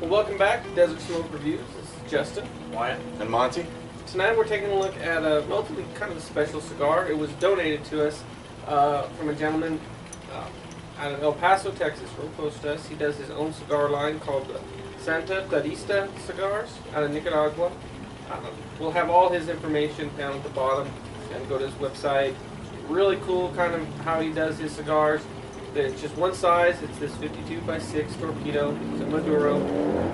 Well, welcome back to Desert Smoke Reviews. This is Justin, Wyatt, and Monty. Tonight we're taking a look at a relatively kind of a special cigar. It was donated to us from a gentleman out of El Paso, Texas, real close to us. He does his own cigar line called Tereasta Cigars out of Nicaragua. We'll have all his information down at the bottom and go to his website. Really cool kind of how he does his cigars. It's just one size. It's this 52x6 torpedo. It's a Maduro.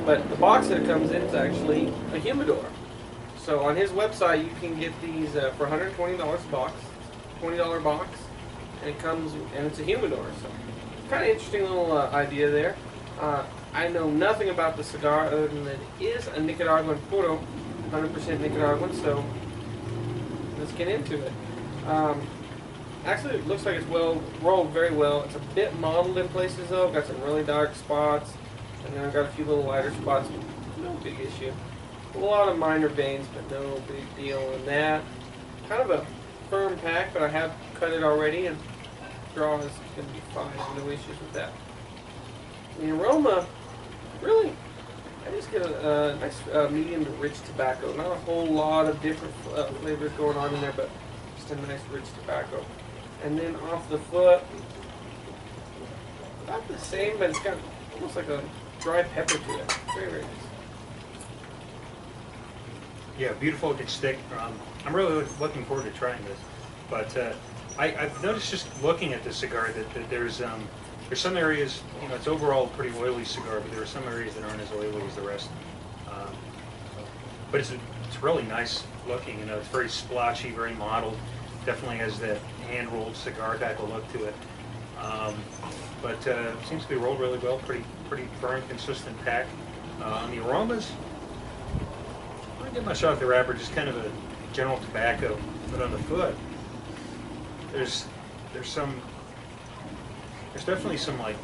But the box that it comes in is actually a humidor. So on his website, you can get these for $120 a box, $20 box, and it comes and it's a humidor. So kind of interesting little idea there. I know nothing about the cigar other than that it is a Nicaraguan puro, 100% Nicaraguan. So let's get into it. Actually, it looks like it's well rolled very well. It's a bit mottled in places though. Got some really dark spots, and then I've got a few little lighter spots. No big issue. A lot of minor veins, but no big deal in that. Kind of a firm pack, but I have cut it already, and draw is going to be fine. No issues with that. The aroma, really, I just get a nice medium to rich tobacco. Not a whole lot of different flavors going on in there, but just a nice rich tobacco. And then off the foot, about the same, but it's got almost like a dry pepper to it. Very, very nice. yeah, beautiful looking stick. I'm really looking forward to trying this. But I've noticed just looking at the cigar that there's some areas, you know, it's overall a pretty oily cigar, but there are some areas that aren't as oily as the rest. But it's really nice looking. You know, it's very splotchy, very mottled. Definitely has that hand-rolled cigar type of look to it. But it seems to be rolled really well. Pretty firm, consistent pack. On the aromas, I don't get much off the wrapper. Just kind of a general tobacco. But on the foot, there's definitely some like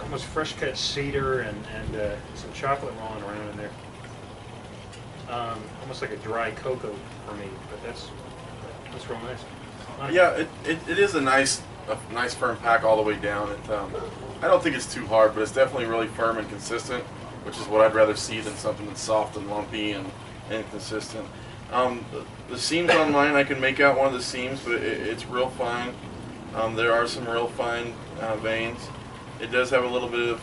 almost fresh cut cedar and some chocolate rolling around in there. Almost like a dry cocoa for me, but that's real nice. Yeah, it is a nice firm pack all the way down. I don't think it's too hard, but it's definitely really firm and consistent, which is what I'd rather see than something that's soft and lumpy and inconsistent. The seams on mine, I can make out one of the seams, but it's real fine. There are some real fine veins. It does have a little bit of,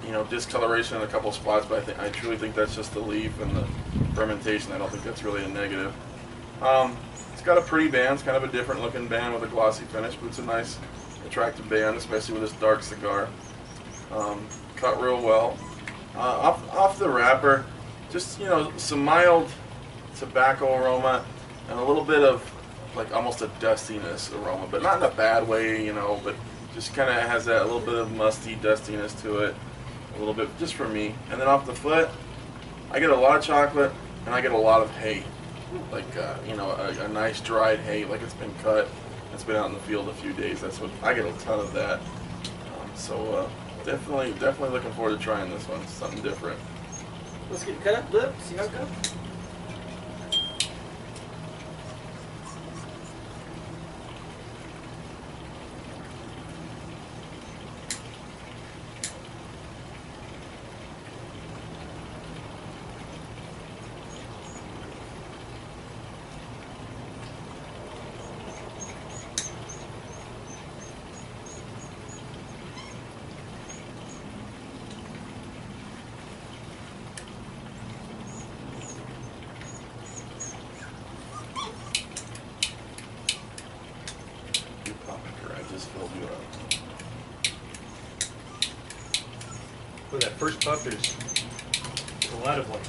you know, discoloration in a couple spots, but I truly think that's just the leaf and the fermentation. I don't think that's really a negative. It's got a pretty band. It's kind of a different looking band with a glossy finish, but it's a nice, attractive band, especially with this dark cigar. Cut real well. Off the wrapper, just, you know, some mild tobacco aroma and a little bit of like almost a dustiness aroma, but not in a bad way, you know, but just kind of has that a little bit of musty dustiness to it, a little bit just for me. And then off the foot, I get a lot of chocolate and I get a lot of hay, like you know, a nice dried hay, like it's been cut, it's been out in the field a few days. That's what I get, a ton of that. So definitely looking forward to trying this one. It's something different. Let's get cut up, look, see how it goes. I just filled you up. For that first puff, there's a lot of like.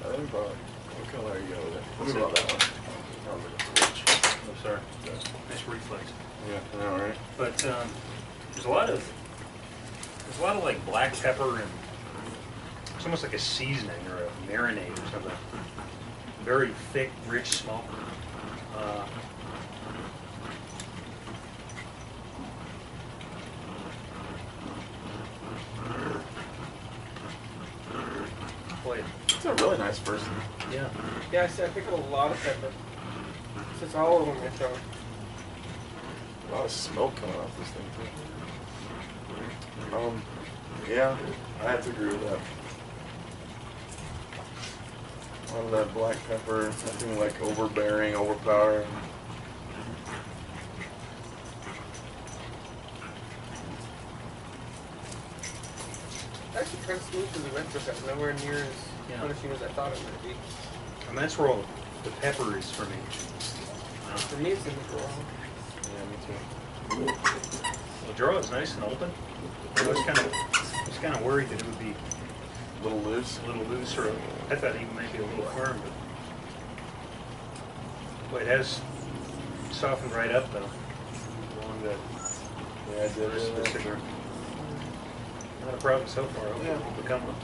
Let me borrow. What color are you going with? Let me borrow that one. That was like a switch. Oh, sorry. Nice reflex. Yeah, I know, right? But there's a lot of like black pepper and it's almost like a seasoning or a marinade or something. Very thick, rich smoke. Boy, It's a really nice person. yeah. Yeah, I picked up a lot of pepper. It's all over my throat. A lot of smoke coming off this thing too. Yeah, I have to agree with that. A lot of that black pepper, nothing like overbearing, overpowering. Actually, kind of smooth to the retro cut. Nowhere near as punishing as I thought it might be. I mean, that's where all the pepper is for me. For me, it's in the draw. Yeah, me too. The draw is nice and open. I was kind of worried that it would be A little loose. a little loose, or I thought even maybe a little firm, but boy, it has softened right up though along the Yeah, I did. rest of the cigar. Not a problem so far. I hope Yeah. it will become one.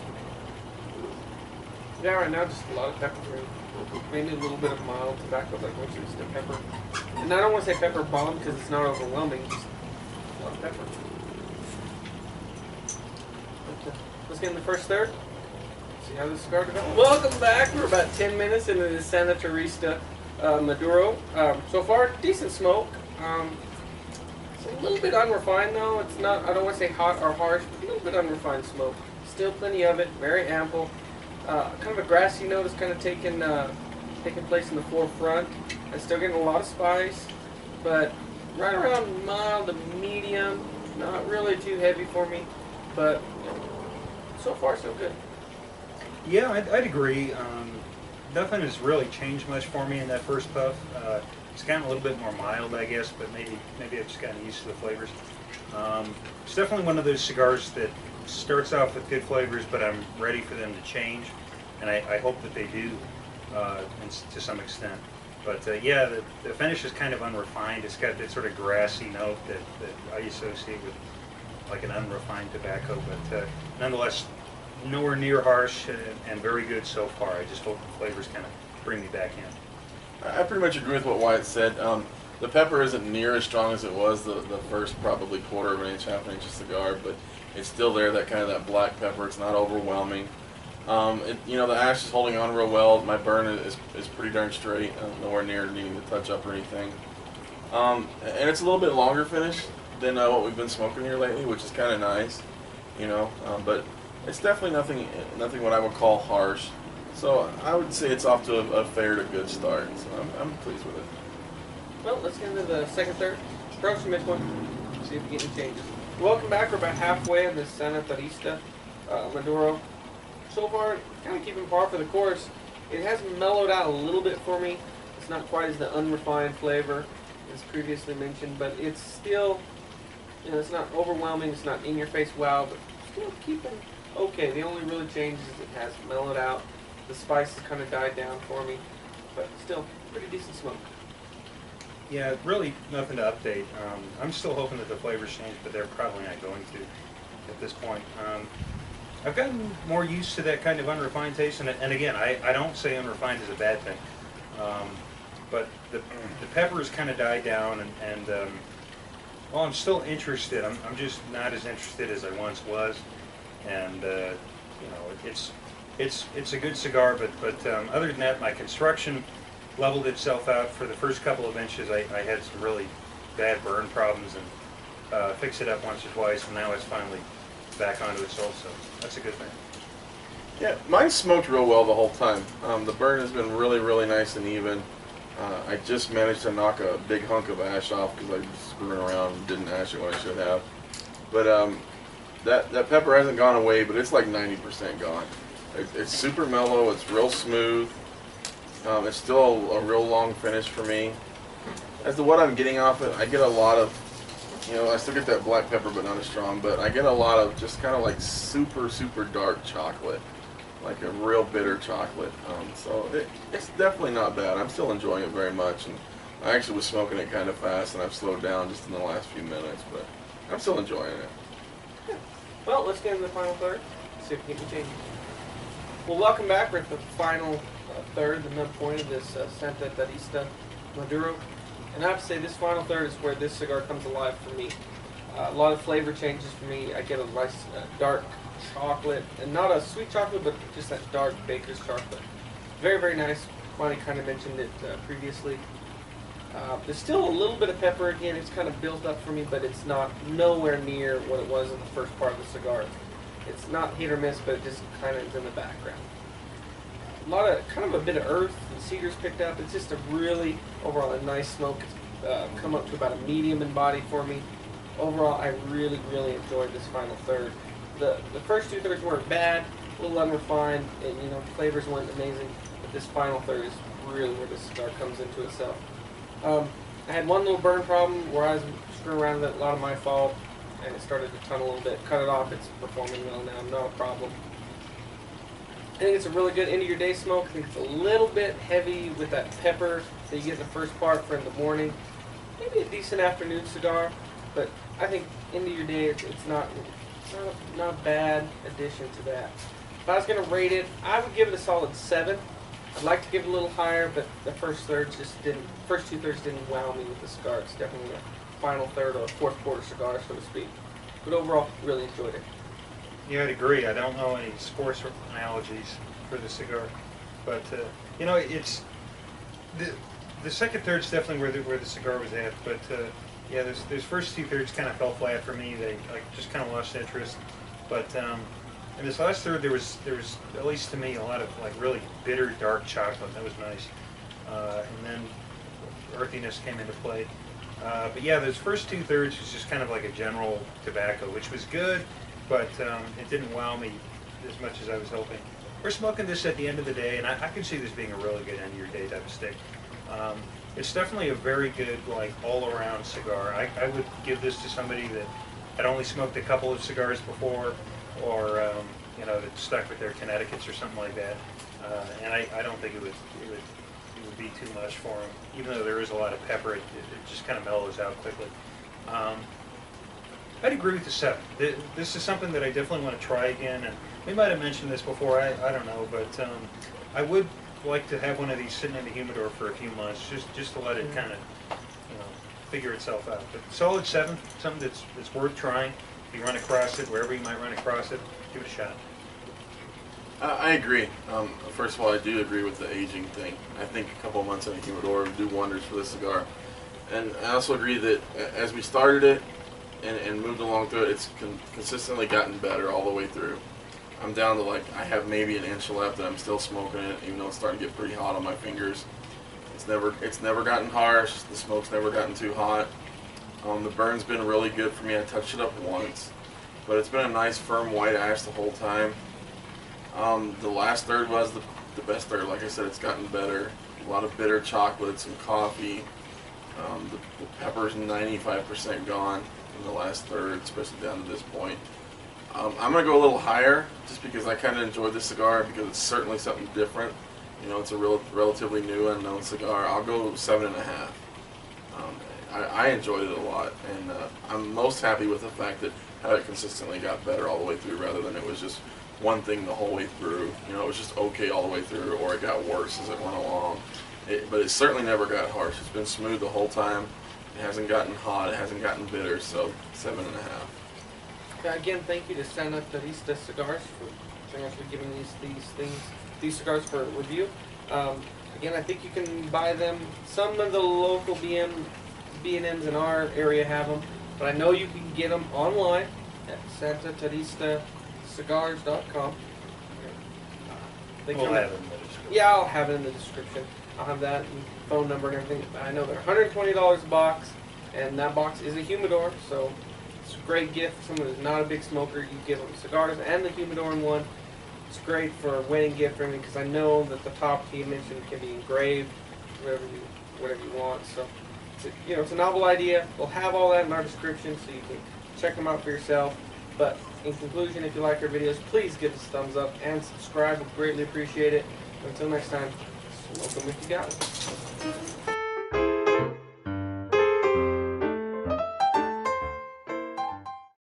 Yeah, right now just a lot of pepper. Maybe a little bit of mild tobacco, like what's just the pepper. And I don't want to say pepper bomb because it's not overwhelming. Just a lot of pepper. But, let's get in the first third. See how this cigar develops. Welcome back. We're about 10 minutes into the Santa Tereasta Maduro. So far, decent smoke. It's a little bit unrefined though. It's not. I don't want to say hot or harsh, but a little bit unrefined smoke. Still plenty of it. Very ample. Kind of a grassy note is kind of taking place in the forefront. I'm still getting a lot of spice, but right around mild to medium. Not really too heavy for me, but so far so good. Yeah, I'd agree. Nothing has really changed much for me in that first puff. It's gotten a little bit more mild, I guess, but maybe I've just gotten used to the flavors. It's definitely one of those cigars that starts off with good flavors, but I'm ready for them to change, and I hope that they do to some extent. But yeah, the finish is kind of unrefined. It's got that sort of grassy note that I associate with like an unrefined tobacco, but nonetheless, nowhere near harsh and very good so far. I just hope the flavors kind of bring me back in. I pretty much agree with what Wyatt said. The pepper isn't near as strong as it was the first probably quarter of an inch, half an inch of cigar, but it's still there, that kind of that black pepper. It's not overwhelming. The ash is holding on real well. My burn is pretty darn straight, nowhere near needing to touch up or anything. And it's a little bit longer finish than what we've been smoking here lately, which is kind of nice, but it's definitely nothing what I would call harsh. So I would say it's off to a fair to good start. So I'm pleased with it. Well, let's get into the second third. Approach from this one. See if we get any changes. Welcome back. We're about halfway in the Santa Tereasta Maduro. So far, kind of keeping par for the course. It has mellowed out a little bit for me. It's not quite as the unrefined flavor as previously mentioned, but it's still, it's not overwhelming. It's not in your face wow, but still keeping okay. The only really change is it has mellowed out. The spice has kind of died down for me, but still pretty decent smoke. Yeah, really nothing to update. I'm still hoping that the flavors change, but they're probably not going to at this point. I've gotten more used to that kind of unrefined taste, and again, I don't say unrefined is a bad thing, but the peppers kind of died down, and well, I'm still interested. I'm just not as interested as I once was, and it's a good cigar, but other than that, my construction leveled itself out. For the first couple of inches, I had some really bad burn problems, and fixed it up once or twice, and now it's finally back onto its old, so that's a good thing. Yeah, mine smoked real well the whole time. The burn has been really, really nice and even. I just managed to knock a big hunk of ash off because I was screwing around and didn't ash it when I should have. But that pepper hasn't gone away, but it's like 90% gone. It's super mellow. It's real smooth. It's still a real long finish for me. As to what I'm getting off it, I get a lot of, I still get that black pepper, but not as strong. But I get a lot of just kind of like super, super dark chocolate, like a real bitter chocolate. So it's definitely not bad. I'm still enjoying it very much, and I actually was smoking it kind of fast, and I've slowed down just in the last few minutes, but I'm still enjoying it. Yeah. Well, let's get into the final third. See if we get any changes. Well, welcome back. We're at the final third, the midpoint of this Santa Tereasta Maduro. And I have to say, this final third is where this cigar comes alive for me. A lot of flavor changes for me. I get a nice dark chocolate, and not a sweet chocolate, but just that dark baker's chocolate. Very, very nice. Monty kind of mentioned it previously. There's still a little bit of pepper again. It's kind of built up for me, but it's not nowhere near what it was in the first part of the cigar. It's not hit or miss, but it just kind of is in the background. Kind of a bit of earth and cedars picked up. It's just a really, overall, a nice smoke. It's come up to about a medium in body for me. Overall, I really, really enjoyed this final third. The first 2/3 weren't bad, a little unrefined, and flavors weren't amazing. But this final third is really where this cigar comes into itself. I had one little burn problem where I was screwing around with it, a lot of my fault, and it started to tunnel a little bit. Cut it off. It's performing well now, not a problem. I think it's a really good end of your day smoke. I think it's a little bit heavy with that pepper that you get in the first part for in the morning. Maybe a decent afternoon cigar, but I think end of your day it's not a bad addition to that. If I was going to rate it, I would give it a solid 7. I'd like to give it a little higher, but the first 2/3 didn't wow me with the cigar. It's definitely a final third or a fourth quarter cigar, so to speak. But overall, really enjoyed it. Yeah, I'd agree. I don't know any sports analogies for the cigar, but it's the second third's definitely where the cigar was at. But yeah, those first 2/3 kind of fell flat for me. They just kind of lost interest. But in this last third, there was at least to me a lot of really bitter dark chocolate. That was nice, and then earthiness came into play. But yeah, those first 2/3 was just kind of like a general tobacco, which was good. But it didn't wow me as much as I was hoping. We're smoking this at the end of the day, and I can see this being a really good end of your day type of stick. It's definitely a very good, all-around cigar. I would give this to somebody that had only smoked a couple of cigars before, or that stuck with their Connecticut's or something like that. And I don't think it would be too much for them. Even though there is a lot of pepper, it just kind of mellows out quickly. I'd agree with the 7. This is something that I definitely want to try again, and we might have mentioned this before, I don't know, but I would like to have one of these sitting in the humidor for a few months, just to let it kind of, figure itself out. But solid 7, something that's worth trying. If you run across it, wherever you might run across it, give it a shot. I agree. First of all, I do agree with the aging thing. I think a couple of months in a humidor would do wonders for this cigar. And I also agree that as we started it, and moved along through it, it's consistently gotten better all the way through. I'm down to I have maybe an inch left and I'm still smoking it, even though it's starting to get pretty hot on my fingers. It's never gotten harsh, the smoke's never gotten too hot. The burn's been really good for me. I touched it up once, but it's been a nice firm white ash the whole time. The last third was the best third. Like I said, it's gotten better. A lot of bitter chocolate, some coffee. The pepper's 95% gone in the last third, especially down to this point. I'm going to go a little higher just because I kind of enjoyed this cigar because it's certainly something different. It's a relatively new, unknown cigar. I'll go 7.5. I enjoyed it a lot, and I'm most happy with the fact that how it consistently got better all the way through rather than it was just one thing the whole way through. It was just okay all the way through, or it got worse as it went along. But it certainly never got harsh. It's been smooth the whole time. It hasn't gotten hot. It hasn't gotten bitter. So 7.5. Again, thank you to Santa Tereasta Cigars for generously giving these cigars for review. Again, I think you can buy them. Some of the local B&Ms in our area have them, but I know you can get them online at santatereastacigars.com. We'll have it in the description. Yeah, I'll have it in the description. I'll have that and phone number and everything. I know they're $120 a box, and that box is a humidor, so it's a great gift for someone who's not a big smoker. You give them cigars and the humidor in one. It's great for a wedding gift for me because I know that the top he mentioned can be engraved, whatever you want. So it's a novel idea. We'll have all that in our description so you can check them out for yourself. But in conclusion, if you like our videos, please give us a thumbs up and subscribe. We'd greatly appreciate it. Until next time, smoke 'em if you got it.